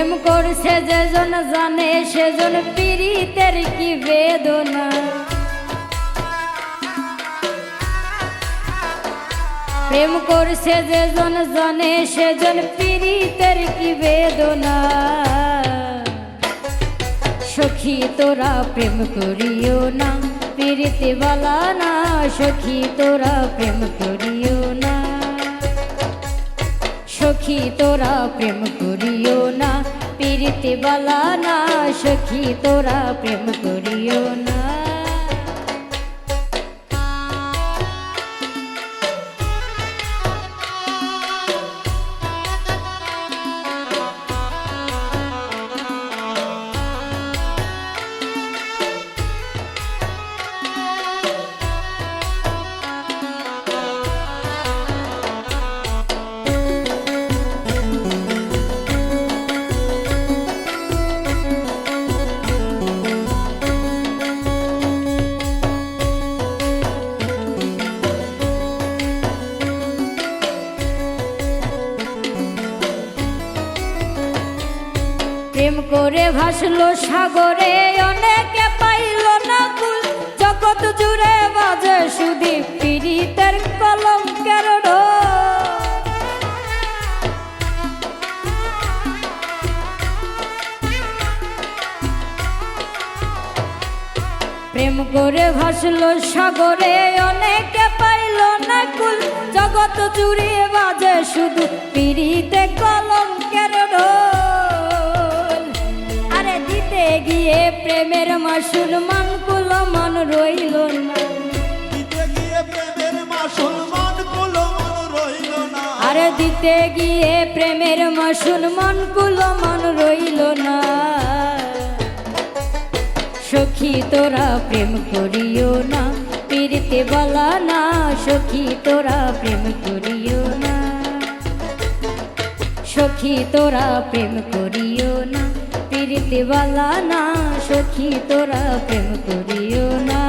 প্রেম করছে যেজন জানে সেজন পীড়িতের কি বেদনা। প্রেম করছে যেজন জানে সেজন পীড়িতের কি বেদনা। সখী তোরা প্রেম করিও না পীড়িতে বালা না, সখী তোরা প্রেম করিও না। সখী তোরা প্রেম করিও না পীড়িতে বালা না, সখী তোরা প্রেম করিও না। প্রেম করে ভাসলো সাগরে অনেকে পাইল না কুল, জগৎ জুড়ে বাজে শুধু পীড়িতের কলঙ্কের ঢোল। প্রেম করে ভাসলো সাগরে অনেকে পাইল না কুল, জগৎ জুড়ে বাজে শুধু পীড়িতে কলঙ্কের ঢোল। আরে দিতে গিয়ে প্রেমের মাসুল মান কুলো মন রইল না, দিতে গিয়ে প্রেমের মাসুল মান কুলো মন রইল না। আরে দিতে গিয়ে প্রেমের মাসুল মান কুলো মন রইল না। সখী তোরা প্রেম করিও না পীড়িতে বালা না, সখী তোরা প্রেম করিও না। সখী তোরা প্রেম করিও না পীড়িতে বালা না, সখী তোরা প্রেম করিও না।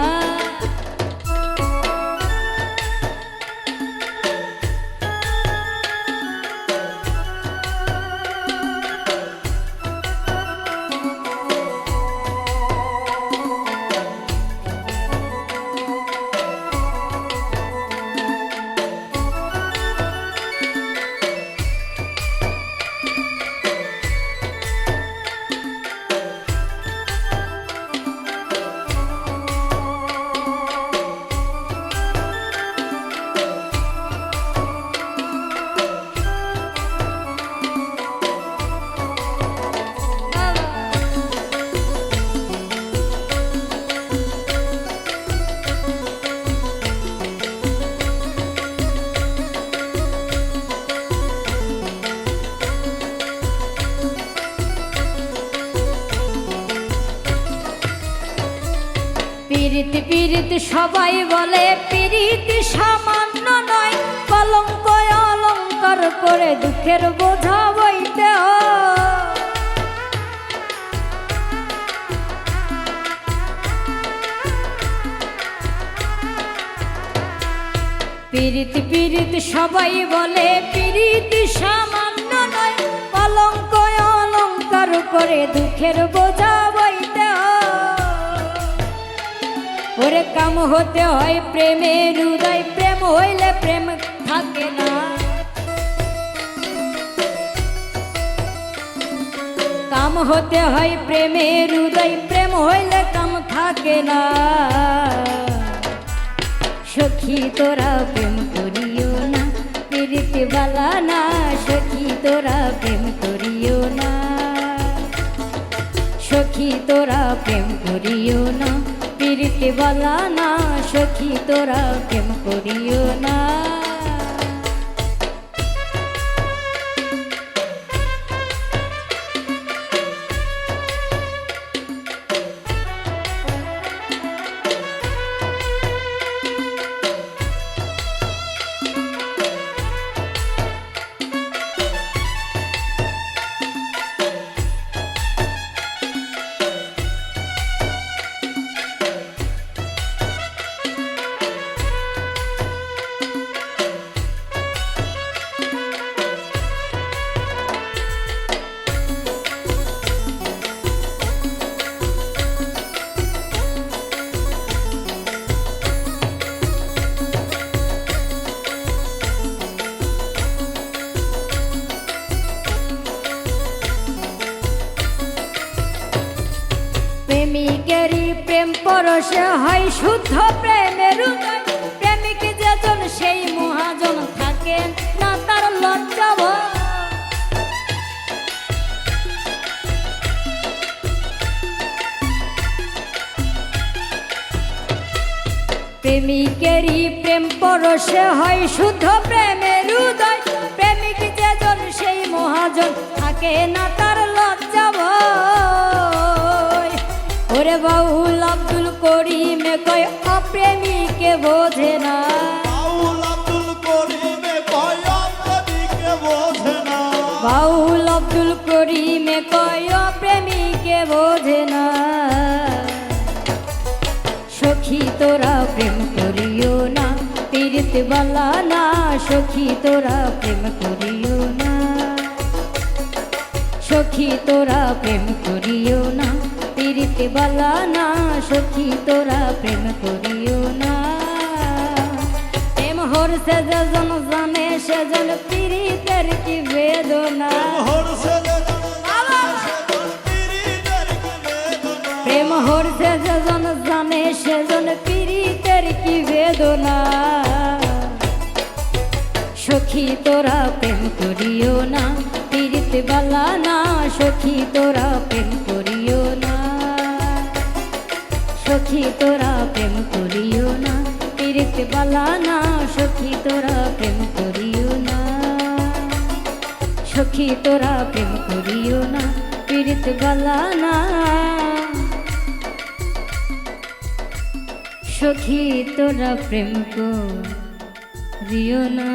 পীড়িত পীড়িত সবাই বলে পীড়িত সামান্য নয়, কলঙ্ক অলঙ্কার করে দুঃখের বোঝা বইতে হয়। পীড়িত পীড়িত সবাই বলে পীড়িত সামান্য নয়, কলঙ্ক অলঙ্কার করে দুঃখের বোঝা বইতে হয়। ওরে কাম হতে হয় প্রেমের উদয়, প্রেম হইলে প্রেম থাকে না। কাম হতে হয় প্রেমের উদয়, প্রেম হইলে কাম থাকে না। সখী তোরা প্রেম করিও না পীড়িতে বালা না, সখী তোরা প্রেম করিও না। সখী তোরা প্রেম করিও না পীড়িতে বালা না, সখী তোরা প্রেম করিও না। প্রেম পরশে হয় শুদ্ধ প্রেমের উদয়, প্রেমিক যেজন সেই মহাজন থাকেন না তার লজ্জা ভয়। প্রেমিকেরই প্রেম পরশে হয় শুদ্ধ প্রেমের উদয়, প্রেমিক যেজন সেই মহাজন থাকে না তার লজ্জা ভয়। ওরে বাউল আব্দুল করিমে কয় অপ্রেমিকে বোঝে না, বাউল আব্দুল করিমে কয় অপ্রেমিকে বোঝে না, বাউল আব্দুল করিমে কয় অপ্রেমিকে বোঝে না। সখী তোরা প্রেম করিও না পীড়িত বালা না, সখী তোরা প্রেম করিও না, সখী তোরা প্রেম করিও না পীড়িত বালা না, সখী তোরা প্রেম করিও না। প্রেম হরসে যেজন জানে সেজন পীড়িতের কি বেদনা, হরসে যেজন পীড়িতের কি বেদনা, প্রেম হরসে যেজন জানে সেজন পীড়িতের কি বেদনা। সখী তোরা প্রেম করিও না পীড়িত বালা না, সখী তোরা প্রেম করিও না, সখী তোরা প্রেম করিও না পীড়িত বালা না, সখী তোরা প্রেম করিও না, সখী তোরা প্রেম করিও না পীড়িত বালা না, সখী তোরা প্রেম করিও না।